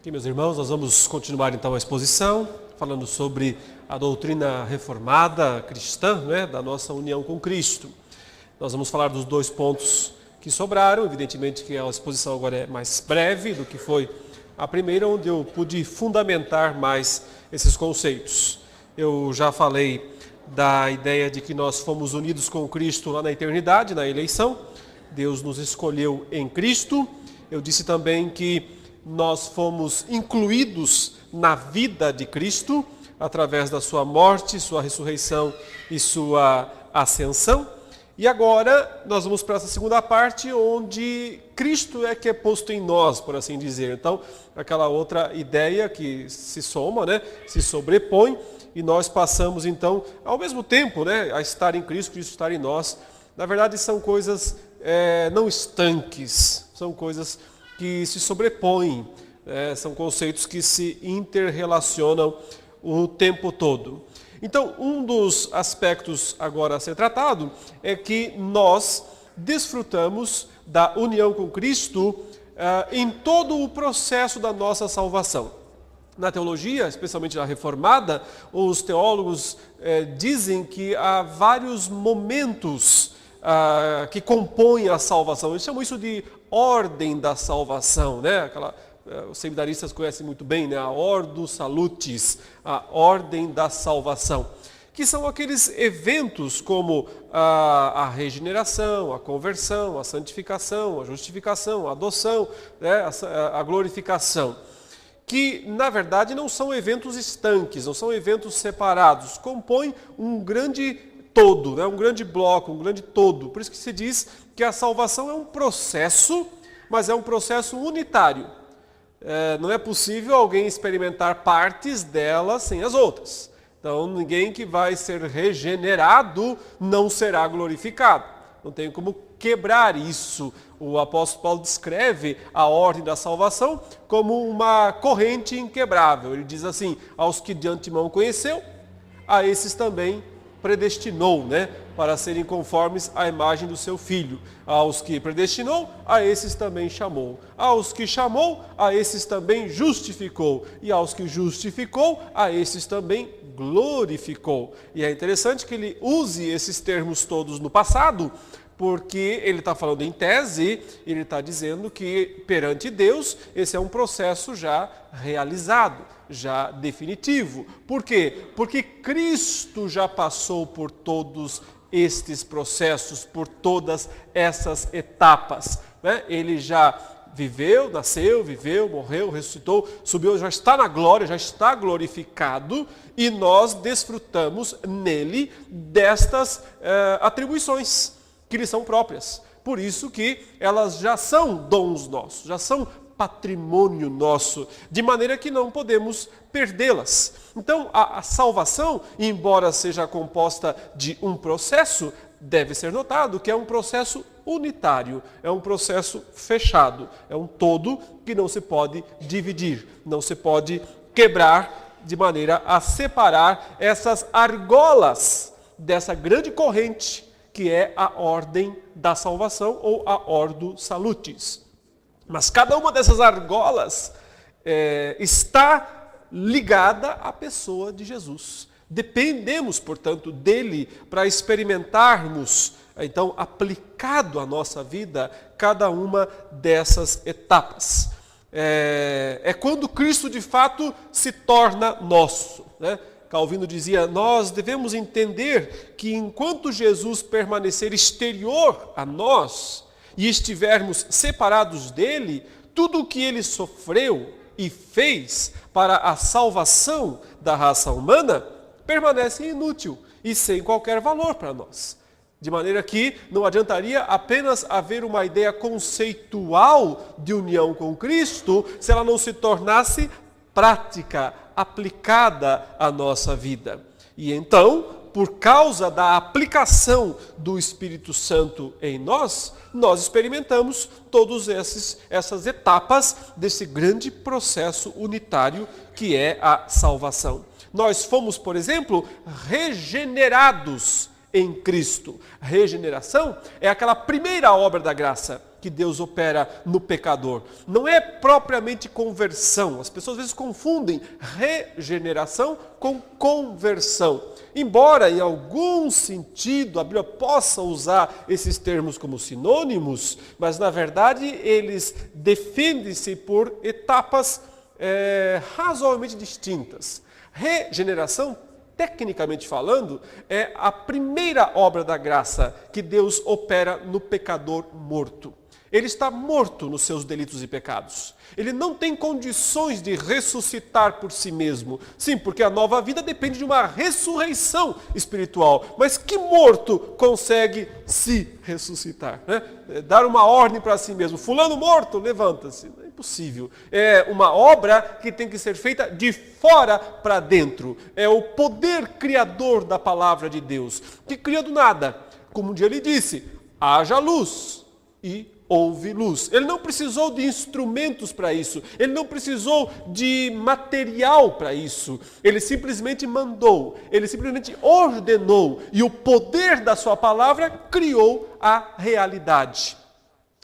Aqui, meus irmãos, nós vamos continuar então a exposição, falando sobre a doutrina reformada cristã, da nossa união com Cristo. Nós vamos falar dos dois pontos que sobraram, evidentemente que a exposição agora é mais breve do que foi a primeira, onde eu pude fundamentar mais esses conceitos. Eu já falei da ideia de que nós fomos unidos com Cristo lá na eternidade, na eleição. Deus nos escolheu em Cristo. Eu disse também que nós fomos incluídos na vida de Cristo, através da sua morte, sua ressurreição e sua ascensão. E agora nós vamos para essa segunda parte, onde Cristo é que é posto em nós, por assim dizer. Então, aquela outra ideia que se soma, se sobrepõe, e nós passamos então, ao mesmo tempo, a estar em Cristo, Cristo estar em nós. Na verdade, são coisas não estanques, são coisas que se sobrepõem, são conceitos que se interrelacionam o tempo todo. Então, um dos aspectos agora a ser tratado é que nós desfrutamos da união com Cristo em todo o processo da nossa salvação. Na teologia, especialmente na reformada, os teólogos dizem que há vários momentos que compõem a salvação. Eles chamam isso de ordem da salvação, os seminaristas conhecem muito bem, a Ordo Salutis, a ordem da salvação, que são aqueles eventos como a regeneração, a conversão, a santificação, a justificação, a adoção, a glorificação, que na verdade não são eventos estanques, não são eventos separados, compõem um grande todo, um grande bloco, um grande todo. Por isso que se diz que a salvação é um processo, mas é um processo unitário. Não é possível alguém experimentar partes dela sem as outras. Então, ninguém que vai ser regenerado não será glorificado. Não tem como quebrar isso. O apóstolo Paulo descreve a ordem da salvação como uma corrente inquebrável. Ele diz assim: aos que de antemão conheceu, a esses também predestinou, para serem conformes à imagem do seu Filho. Aos que predestinou, a esses também chamou. Aos que chamou, a esses também justificou. E aos que justificou, a esses também glorificou. E é interessante que ele use esses termos todos no passado, porque ele está falando em tese, ele está dizendo que perante Deus esse é um processo já realizado, já definitivo. Por quê? Porque Cristo já passou por todos estes processos, por todas essas etapas. Ele já viveu, nasceu, viveu, morreu, ressuscitou, subiu, já está na glória, já está glorificado, e nós desfrutamos nele destas atribuições que lhe são próprias. Por isso que elas já são dons nossos, já são patrimônio nosso, de maneira que não podemos perdê-las. Então, a salvação, embora seja composta de um processo, deve ser notado que é um processo unitário, é um processo fechado, é um todo que não se pode dividir, não se pode quebrar de maneira a separar essas argolas dessa grande corrente que é a ordem da salvação, ou a Ordo Salutis. Mas cada uma dessas argolas está ligada à pessoa de Jesus. Dependemos, portanto, dele para experimentarmos, então, aplicado à nossa vida, cada uma dessas etapas. É quando Cristo, de fato, se torna nosso, Calvino dizia: nós devemos entender que enquanto Jesus permanecer exterior a nós e estivermos separados dele, tudo o que ele sofreu e fez para a salvação da raça humana permanece inútil e sem qualquer valor para nós. De maneira que não adiantaria apenas haver uma ideia conceitual de união com Cristo se ela não se tornasse prática, aplicada à nossa vida. E então, por causa da aplicação do Espírito Santo em nós, nós experimentamos todas essas etapas desse grande processo unitário que é a salvação. Nós fomos, por exemplo, regenerados em Cristo. Regeneração é aquela primeira obra da graça. que Deus opera no pecador. Não é propriamente conversão. As pessoas às vezes confundem regeneração com conversão. Embora, em algum sentido, a Bíblia possa usar esses termos como sinônimos, mas, na verdade, eles defendem-se por etapas razoavelmente distintas. Regeneração, tecnicamente falando, é a primeira obra da graça que Deus opera no pecador morto. Ele está morto nos seus delitos e pecados. Ele não tem condições de ressuscitar por si mesmo. Sim, porque a nova vida depende de uma ressurreição espiritual. Mas que morto consegue se ressuscitar? Né? Dar uma ordem para si mesmo. Fulano morto, levanta-se. É impossível. É uma obra que tem que ser feita de fora para dentro. É o poder criador da palavra de Deus, que cria do nada. Como um dia ele disse, haja luz e houve luz. Ele não precisou de instrumentos para isso. Ele não precisou de material para isso. Ele simplesmente mandou. Ele simplesmente ordenou. E o poder da sua palavra criou a realidade.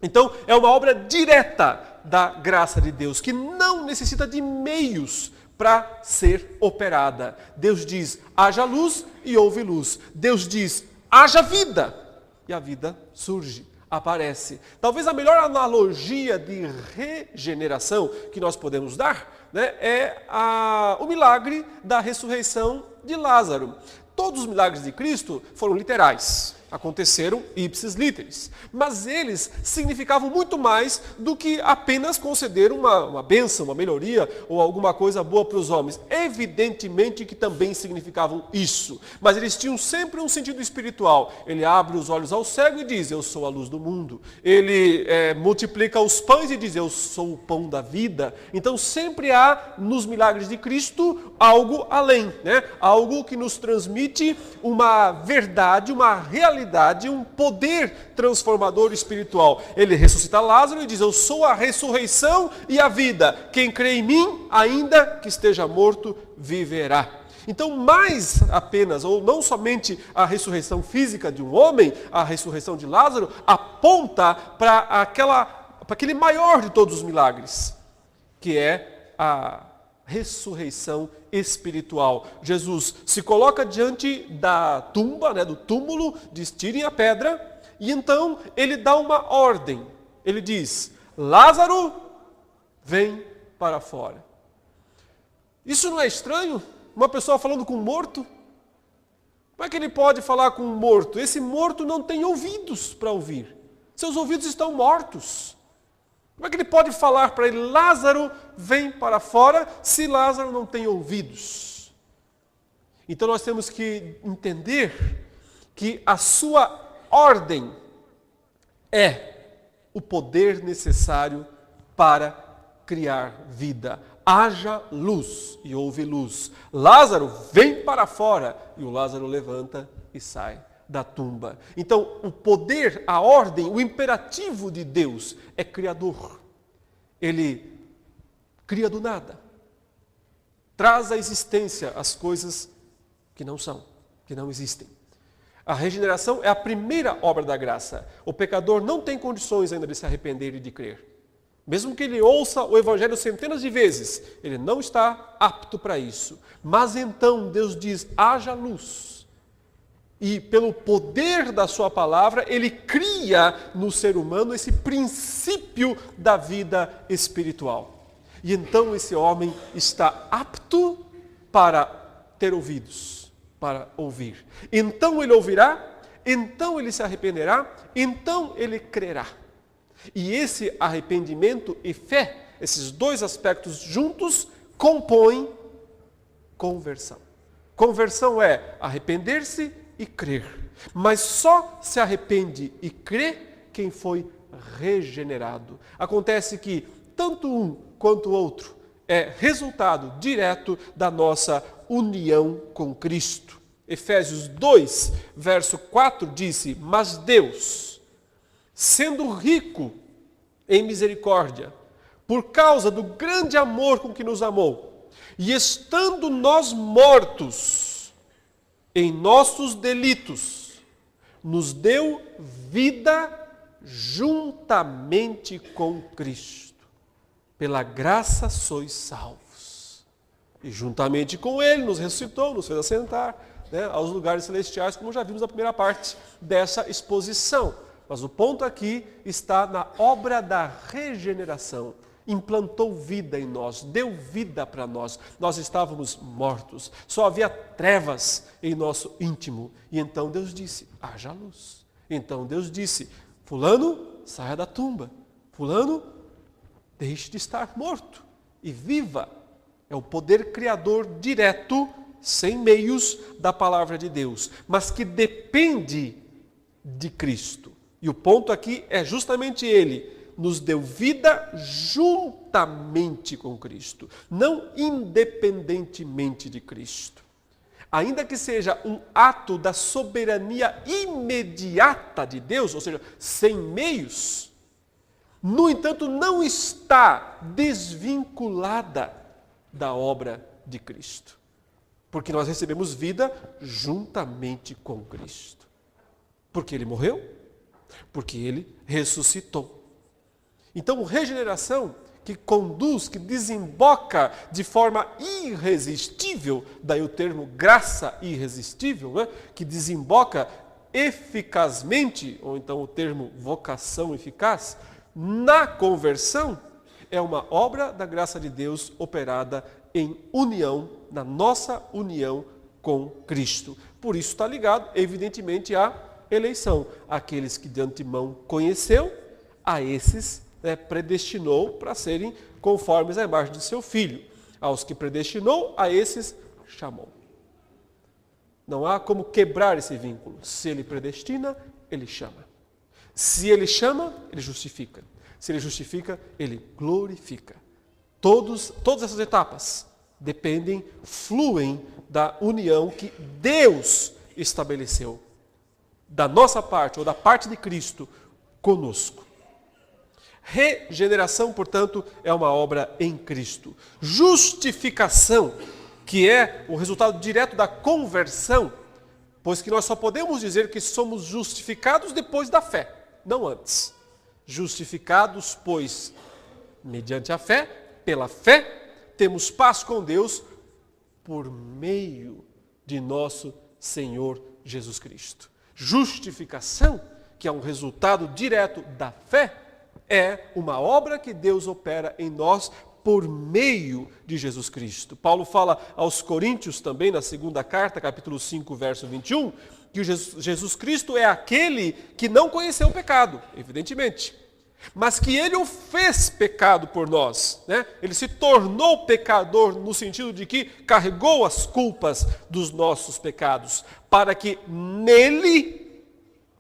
Então, é uma obra direta da graça de Deus, que não necessita de meios para ser operada. Deus diz, haja luz e houve luz. Deus diz, haja vida. E a vida surge. Aparece. Talvez a melhor analogia de regeneração que nós podemos dar, né, é o milagre da ressurreição de Lázaro. Todos os milagres de Cristo foram literais, aconteceram ipsis literis, mas eles significavam muito mais do que apenas conceder uma bênção, uma melhoria ou alguma coisa boa para os homens. Evidentemente que também significavam isso, mas eles tinham sempre um sentido espiritual. Ele abre os olhos ao cego e diz, eu sou a luz do mundo. Ele multiplica os pães e diz, eu sou o pão da vida. Então sempre há nos milagres de Cristo algo além, né? Algo que nos transmite uma verdade, uma realidade, um poder transformador espiritual. Ele ressuscita Lázaro e diz, eu sou a ressurreição e a vida. Quem crê em mim, ainda que esteja morto, viverá. Então, mais apenas, ou não somente a ressurreição física de um homem, a ressurreição de Lázaro, aponta para aquele maior de todos os milagres, que é a ressurreição espiritual. Jesus se coloca diante da tumba, né, do túmulo, diz, tirem a pedra, e então ele dá uma ordem. Ele diz, Lázaro, vem para fora. Isso não é estranho? Uma pessoa falando com um morto? Como é que ele pode falar com um morto? Esse morto não tem ouvidos para ouvir. Seus ouvidos estão mortos. Como é que ele pode falar para ele, Lázaro, vem para fora, se Lázaro não tem ouvidos? Então nós temos que entender que a sua ordem é o poder necessário para criar vida. Haja luz e houve luz. Lázaro, vem para fora. E o Lázaro levanta e sai da tumba. Então, o poder, a ordem, o imperativo de Deus é criador. Ele cria do nada. Traz à existência as coisas que não são, que não existem. A regeneração é a primeira obra da graça. O pecador não tem condições ainda de se arrepender e de crer. Mesmo que ele ouça o Evangelho centenas de vezes, ele não está apto para isso. Mas então Deus diz, haja luz. E pelo poder da sua palavra, ele cria no ser humano esse princípio da vida espiritual. E então esse homem está apto para ter ouvidos, para ouvir. Então ele ouvirá, então ele se arrependerá, então ele crerá. E esse arrependimento e fé, esses dois aspectos juntos, compõem conversão. Conversão é arrepender-se e crer. Mas só se arrepende e crê quem foi regenerado. Acontece que tanto um quanto o outro é resultado direto da nossa união com Cristo. Efésios 2, verso 4 disse, mas Deus, sendo rico em misericórdia, por causa do grande amor com que nos amou, e estando nós mortos em nossos delitos, nos deu vida juntamente com Cristo. Pela graça sois salvos. E juntamente com Ele nos ressuscitou, nos fez assentar, né, aos lugares celestiais, como já vimos na primeira parte dessa exposição. Mas o ponto aqui está na obra da regeneração. Implantou vida em nós, deu vida para nós. Nós estávamos mortos, só havia trevas em nosso íntimo. E então Deus disse, haja luz. Então Deus disse, fulano, saia da tumba. Fulano, deixe de estar morto e viva. É o poder criador direto, sem meios, da palavra de Deus, mas que depende de Cristo. E o ponto aqui é justamente ele. Nos deu vida juntamente com Cristo, não independentemente de Cristo. Ainda que seja um ato da soberania imediata de Deus, ou seja, sem meios, no entanto, não está desvinculada da obra de Cristo. Porque nós recebemos vida juntamente com Cristo. Porque Ele morreu, porque Ele ressuscitou. Então, regeneração que conduz, que desemboca de forma irresistível, daí o termo graça irresistível, né? Que desemboca eficazmente, ou então o termo vocação eficaz, na conversão, é uma obra da graça de Deus operada em união, na nossa união com Cristo. Por isso está ligado, evidentemente, à eleição. Aqueles que de antemão conheceu, a esses predestinou para serem conformes à imagem de seu Filho. Aos que predestinou, a esses chamou. Não há como quebrar esse vínculo. Se Ele predestina, Ele chama. Se Ele chama, Ele justifica. Se Ele justifica, Ele glorifica. Todas essas etapas dependem, fluem da união que Deus estabeleceu. Da nossa parte, ou da parte de Cristo, conosco. Regeneração, portanto, é uma obra em Cristo. Justificação, que é o resultado direto da conversão, pois que nós só podemos dizer que somos justificados depois da fé, não antes. Justificados, pois, mediante a fé, pela fé, temos paz com Deus por meio de nosso Senhor Jesus Cristo. Justificação, que é um resultado direto da fé, é uma obra que Deus opera em nós por meio de Jesus Cristo. Paulo fala aos Coríntios também, na segunda carta, capítulo 5, verso 21, que Jesus Cristo é aquele que não conheceu o pecado, evidentemente, mas que Ele o fez pecado por nós. Né? Ele se tornou pecador no sentido de que carregou as culpas dos nossos pecados, para que nele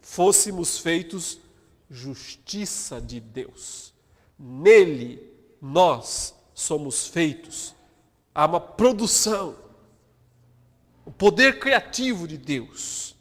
fôssemos feitos justiça de Deus. Nele nós somos feitos. Há uma produção, o poder criativo de Deus.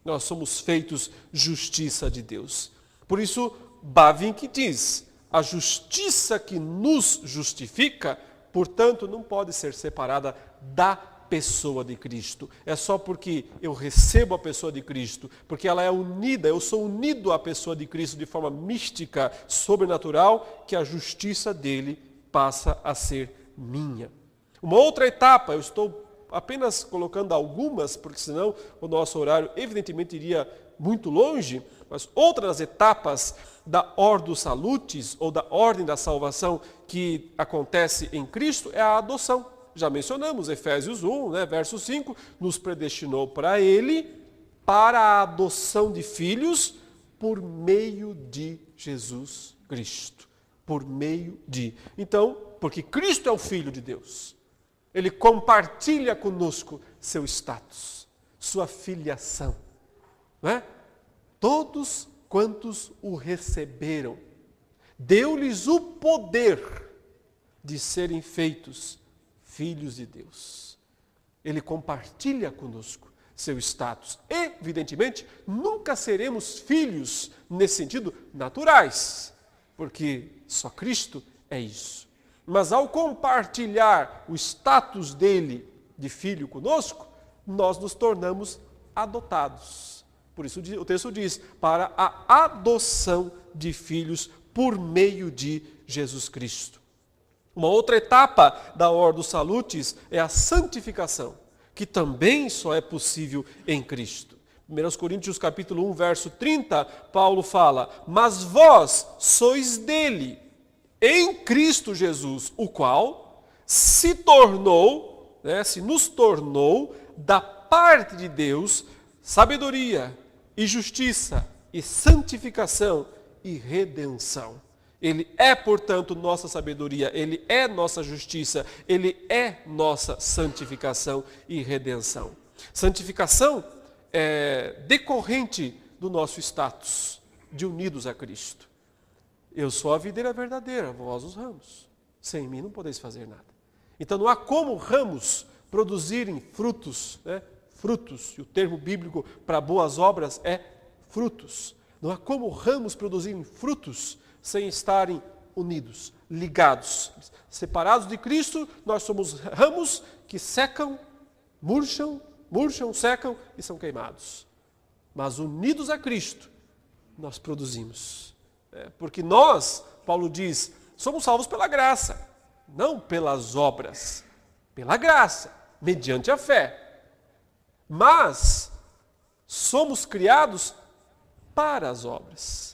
Nós somos feitos justiça de Deus. Por isso, Bavinck diz, a justiça que nos justifica, portanto, não pode ser separada da pessoa de Cristo. É só porque eu recebo a pessoa de Cristo, porque ela é unida, eu sou unido à pessoa de Cristo de forma mística, sobrenatural, que a justiça dele passa a ser minha. Uma outra etapa, eu estou apenas colocando algumas, porque senão o nosso horário evidentemente iria muito longe, mas outra das etapas da Ordo Salutis, ou da ordem da salvação que acontece em Cristo, é a adoção. Já mencionamos, Efésios 1, verso 5, nos predestinou para Ele, para a adoção de filhos, por meio de Jesus Cristo. Por meio de. Então, porque Cristo é o Filho de Deus, Ele compartilha conosco seu status, sua filiação. Não é? Todos quantos o receberam, deu-lhes o poder de serem feitos filhos de Deus. Ele compartilha conosco seu status. Evidentemente, nunca seremos filhos, nesse sentido, naturais, porque só Cristo é isso. Mas ao compartilhar o status dele de filho conosco, nós nos tornamos adotados. Por isso o texto diz, para a adoção de filhos por meio de Jesus Cristo. Uma outra etapa da Ordo Salutis é a santificação, que também só é possível em Cristo. 1 Coríntios capítulo 1, verso 30, Paulo fala, mas vós sois dele, em Cristo Jesus, o qual se tornou, se nos tornou, da parte de Deus, sabedoria e justiça e santificação e redenção. Ele é, portanto, nossa sabedoria, Ele é nossa justiça, Ele é nossa santificação e redenção. Santificação é decorrente do nosso status de unidos a Cristo. Eu sou a videira verdadeira, vós os ramos. Sem mim não podeis fazer nada. Então não há como ramos produzirem frutos, frutos, e o termo bíblico para boas obras é frutos. Não há como ramos produzirem frutos sem estarem unidos, ligados. Separados de Cristo, nós somos ramos que secam, murcham, secam e são queimados. Mas unidos a Cristo, nós produzimos. Porque nós, Paulo diz, somos salvos pela graça, não pelas obras. Pela graça, mediante a fé. Mas somos criados para as obras.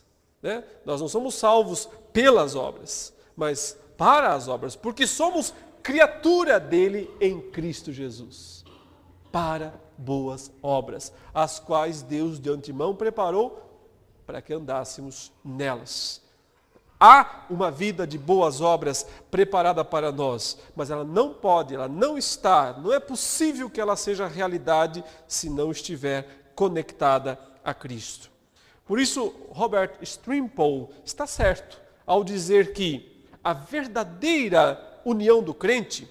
Nós não somos salvos pelas obras, mas para as obras, porque somos criatura dele em Cristo Jesus, para boas obras, as quais Deus de antemão preparou para que andássemos nelas. Há uma vida de boas obras preparada para nós, mas ela não pode, ela não está, não é possível que ela seja realidade se não estiver conectada a Cristo. Por isso, Robert Strimple está certo ao dizer que a verdadeira união do crente,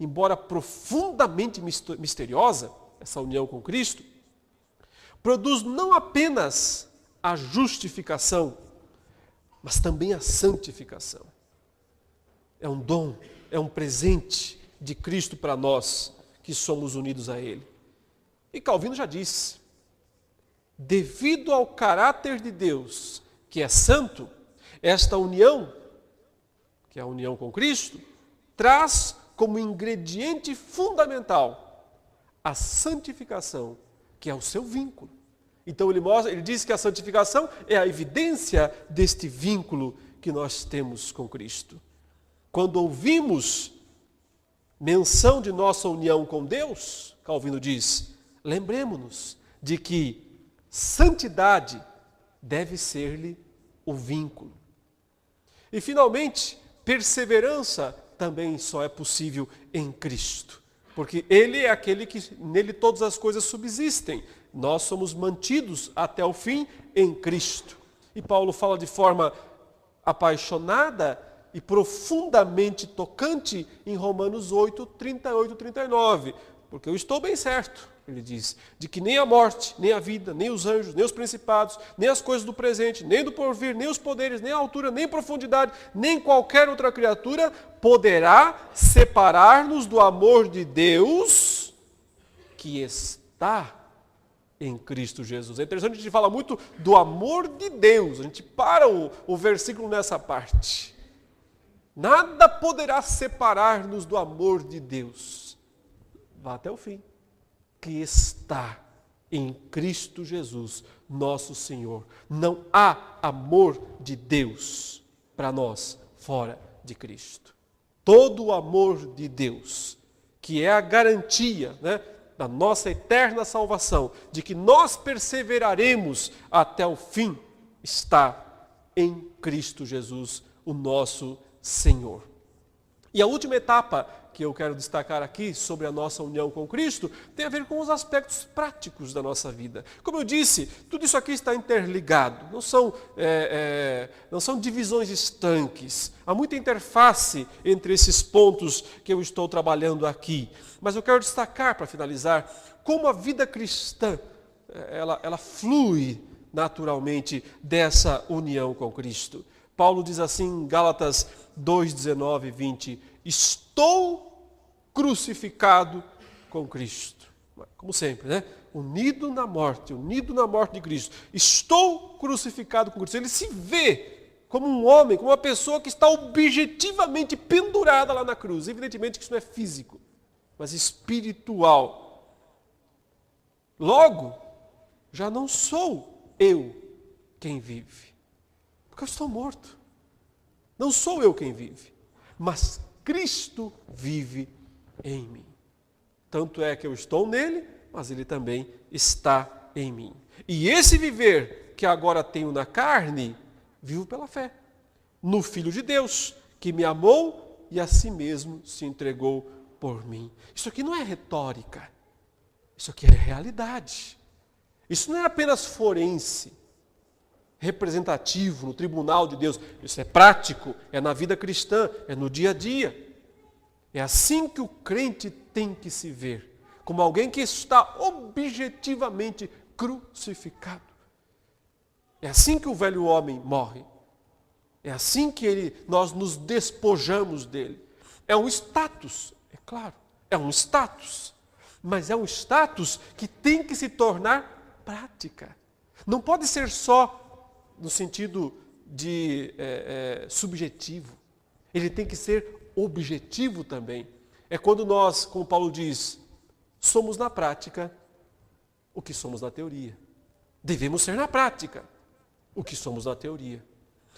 embora profundamente misteriosa, essa união com Cristo, produz não apenas a justificação, mas também a santificação. É um dom, é um presente de Cristo para nós que somos unidos a Ele. E Calvino já disse, devido ao caráter de Deus, que é santo, esta união, que é a união com Cristo, traz como ingrediente fundamental a santificação, que é o seu vínculo. Então ele diz que a santificação é a evidência deste vínculo que nós temos com Cristo. Quando ouvimos menção de nossa união com Deus, Calvino diz, lembremos-nos de que santidade deve ser-lhe o vínculo. E finalmente, perseverança também só é possível em Cristo, porque Ele é aquele que nele todas as coisas subsistem. Nós somos mantidos até o fim em Cristo. E Paulo fala de forma apaixonada e profundamente tocante em Romanos 8, 38 e 39. Porque eu estou bem certo, ele diz, de que nem a morte, nem a vida, nem os anjos, nem os principados, nem as coisas do presente, nem do porvir, nem os poderes, nem a altura, nem a profundidade, nem qualquer outra criatura poderá separar-nos do amor de Deus que está em Cristo Jesus. É interessante, a gente fala muito do amor de Deus, a gente para o versículo nessa parte. Nada poderá separar-nos do amor de Deus. Vá até o fim. Que está em Cristo Jesus, nosso Senhor. Não há amor de Deus para nós fora de Cristo. Todo o amor de Deus, que é a garantia, da nossa eterna salvação, de que nós perseveraremos até o fim, está em Cristo Jesus, o nosso Senhor. E a última etapa que eu quero destacar aqui sobre a nossa união com Cristo tem a ver com os aspectos práticos da nossa vida. Como eu disse, tudo isso aqui está interligado, não são divisões estanques. Há muita interface entre esses pontos que eu estou trabalhando aqui. Mas eu quero destacar, para finalizar, como a vida cristã ela flui naturalmente dessa união com Cristo. Paulo diz assim em Gálatas 2, 19 e 20, estou crucificado com Cristo. Como sempre, unido na morte de Cristo. Estou crucificado com Cristo. Ele se vê como um homem, como uma pessoa que está objetivamente pendurada lá na cruz. Evidentemente que isso não é físico, mas espiritual. Logo, já não sou eu quem vive, porque eu estou morto. Não sou eu quem vive, mas Cristo vive em mim. Tanto é que eu estou nele, mas ele também está em mim. E esse viver que agora tenho na carne, vivo pela fé no Filho de Deus, que me amou e a si mesmo se entregou por mim. Isso aqui não é retórica, isso aqui é realidade. Isso não é apenas forense, representativo no tribunal de Deus. Isso é prático, é na vida cristã, é no dia a dia. É assim que o crente tem que se ver, como alguém que está objetivamente crucificado. É assim que o velho homem morre. É assim que nós nos despojamos dele. É um status, é claro, é um status. Mas é um status que tem que se tornar prática. Não pode ser só no sentido de subjetivo. Ele tem que ser objetivo também. É quando nós, como Paulo diz, somos na prática o que somos na teoria. Devemos ser na prática o que somos na teoria.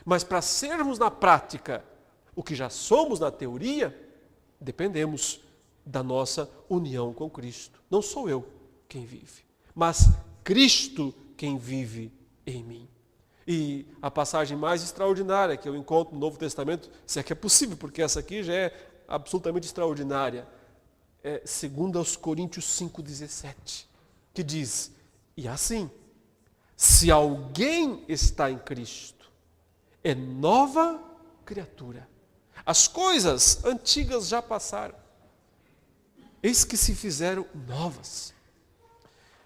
Mas para sermos na prática o que já somos na teoria, dependemos da nossa união com Cristo. Não sou eu quem vive, mas Cristo quem vive em mim. E a passagem mais extraordinária que eu encontro no Novo Testamento, se é que é possível, porque essa aqui já é absolutamente extraordinária, é 2 Coríntios 5,17, que diz: e assim, se alguém está em Cristo, é nova criatura. As coisas antigas já passaram, eis que se fizeram novas.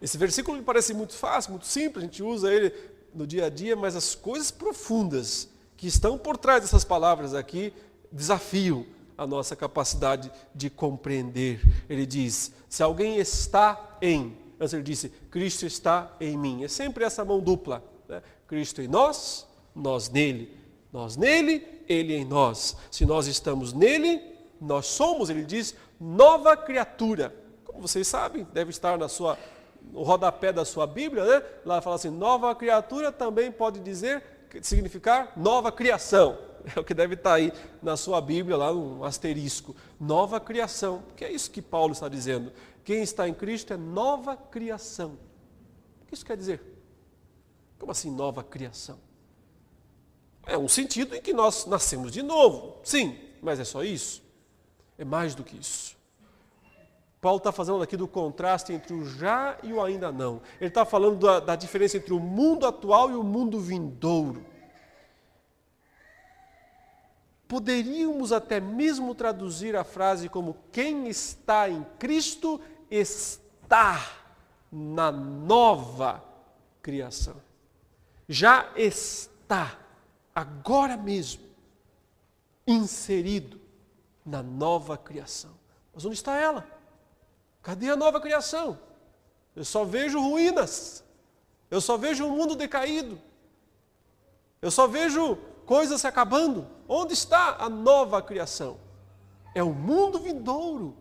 Esse versículo me parece muito fácil, muito simples, a gente usa ele no dia a dia, mas as coisas profundas que estão por trás dessas palavras aqui desafiam a nossa capacidade de compreender. Ele diz, se alguém está em, antes ele disse, Cristo está em mim. É sempre essa mão dupla, né? Cristo em nós, nós nele. Nós nele, ele em nós. Se nós estamos nele, nós somos, ele diz, nova criatura. Como vocês sabem, deve estar no rodapé da sua Bíblia, né? Lá fala assim, nova criatura também pode significar nova criação. É o que deve estar aí na sua Bíblia, lá um asterisco. Nova criação, que é isso que Paulo está dizendo. Quem está em Cristo é nova criação. O que isso quer dizer? Como assim nova criação? É um sentido em que nós nascemos de novo, sim, mas é só isso? É mais do que isso. Paulo está falando aqui do contraste entre o já e o ainda não. Ele está falando da diferença entre o mundo atual e o mundo vindouro. Poderíamos até mesmo traduzir a frase como quem está em Cristo está na nova criação. Já está, agora mesmo, inserido na nova criação. Mas onde está ela? Cadê a nova criação? Eu só vejo ruínas. Eu só vejo um mundo decaído. Eu só vejo coisas se acabando. Onde está a nova criação? É o mundo vindouro,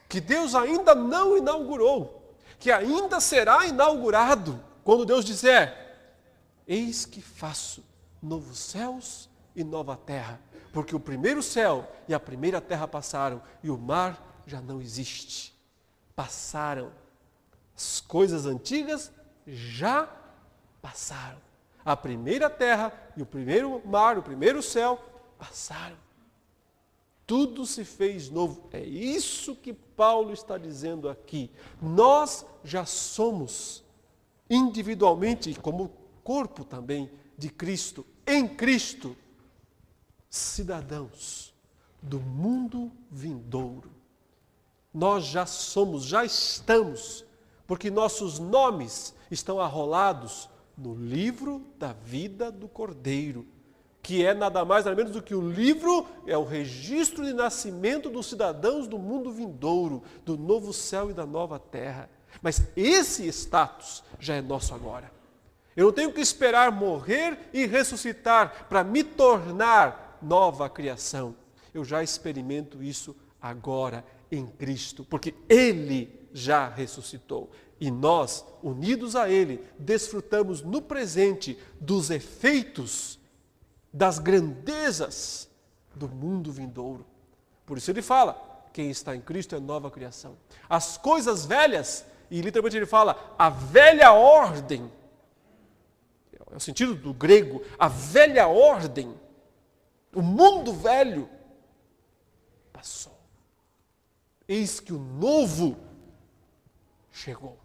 que Deus ainda não inaugurou, que ainda será inaugurado, quando Deus disser, eis que faço novos céus e nova terra, porque o primeiro céu e a primeira terra passaram, e o mar já não existe. Passaram. As coisas antigas já passaram. A primeira terra e o primeiro mar, o primeiro céu, passaram. Tudo se fez novo. É isso que Paulo está dizendo aqui. Nós já somos, individualmente, como corpo também de Cristo, em Cristo, cidadãos do mundo vindouro. Nós já somos, já estamos, porque nossos nomes estão arrolados no livro da vida do Cordeiro, que é nada mais nada menos do que o livro, é o registro de nascimento dos cidadãos do mundo vindouro, do novo céu e da nova terra. Mas esse status já é nosso agora. Eu não tenho que esperar morrer e ressuscitar para me tornar nova criação. Eu já experimento isso agora em Cristo, porque Ele já ressuscitou. E nós, unidos a Ele, desfrutamos no presente dos efeitos, das grandezas do mundo vindouro. Por isso ele fala, quem está em Cristo é nova criação. As coisas velhas, e literalmente ele fala, a velha ordem, é o sentido do grego, a velha ordem, o mundo velho, passou. Eis que o novo chegou.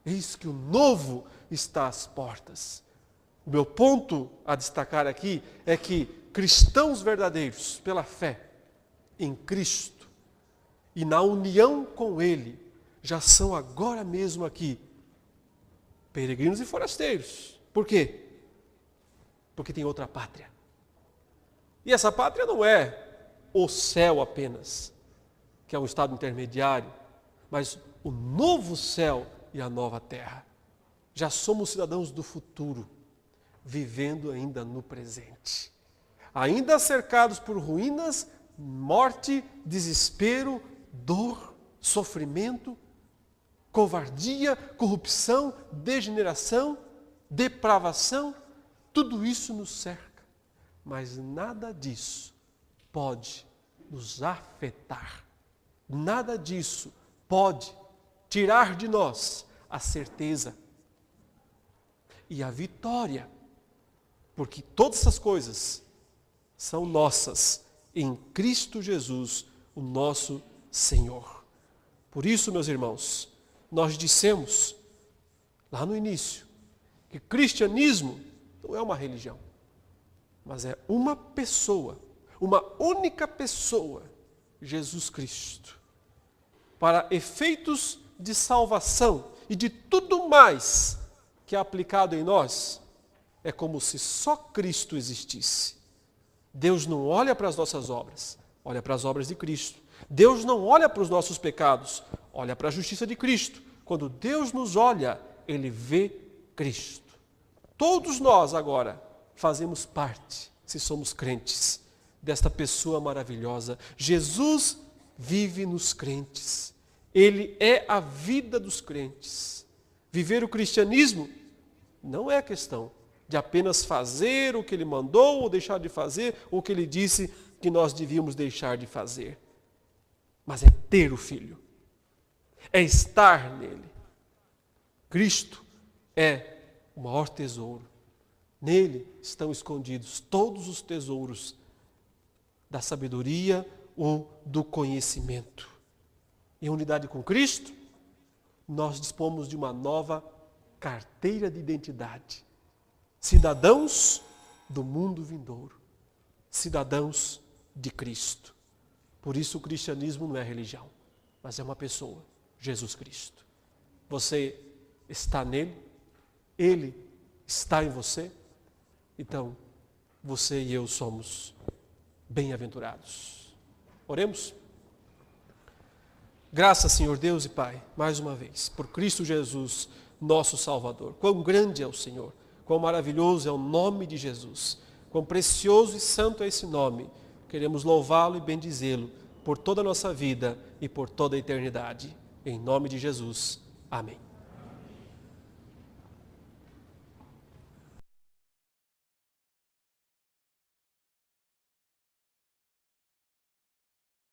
Eis que o novo está às portas. O meu ponto a destacar aqui é que cristãos verdadeiros, pela fé em Cristo e na união com Ele, já são agora mesmo aqui peregrinos e forasteiros. Por quê? Porque tem outra pátria. E essa pátria não é o céu apenas, que é um estado intermediário, mas o novo céu e a nova terra. Já somos cidadãos do futuro, vivendo ainda no presente. Ainda cercados por ruínas, morte, desespero, dor, sofrimento, covardia, corrupção, degeneração, depravação, tudo isso nos cerca. Mas nada disso pode nos afetar. Nada disso pode tirar de nós a certeza e a vitória, porque todas essas coisas são nossas em Cristo Jesus, o nosso Senhor. Por isso, meus irmãos, nós dissemos lá no início que cristianismo não é uma religião, mas é uma pessoa, uma única pessoa, Jesus Cristo. Para efeitos de salvação e de tudo mais que é aplicado em nós, é como se só Cristo existisse. Deus não olha para as nossas obras, olha para as obras de Cristo. Deus não olha para os nossos pecados, olha para a justiça de Cristo. Quando Deus nos olha, Ele vê Cristo. Todos nós agora fazemos parte, se somos crentes, desta pessoa maravilhosa. Jesus vive nos crentes. Ele é a vida dos crentes. Viver o cristianismo não é questão de apenas fazer o que Ele mandou ou deixar de fazer o que Ele disse que nós devíamos deixar de fazer. Mas é ter o Filho, é estar nele. Cristo é o maior tesouro. Nele estão escondidos todos os tesouros da sabedoria ou do conhecimento. Em unidade com Cristo, nós dispomos de uma nova carteira de identidade. Cidadãos do mundo vindouro. Cidadãos de Cristo. Por isso o cristianismo não é religião, mas é uma pessoa, Jesus Cristo. Você está nele, ele está em você, então você e eu somos bem-aventurados. Oremos? Graças, Senhor Deus e Pai, mais uma vez, por Cristo Jesus, nosso Salvador. Quão grande é o Senhor, quão maravilhoso é o nome de Jesus, quão precioso e santo é esse nome. Queremos louvá-lo e bendizê-lo por toda a nossa vida e por toda a eternidade. Em nome de Jesus. Amém.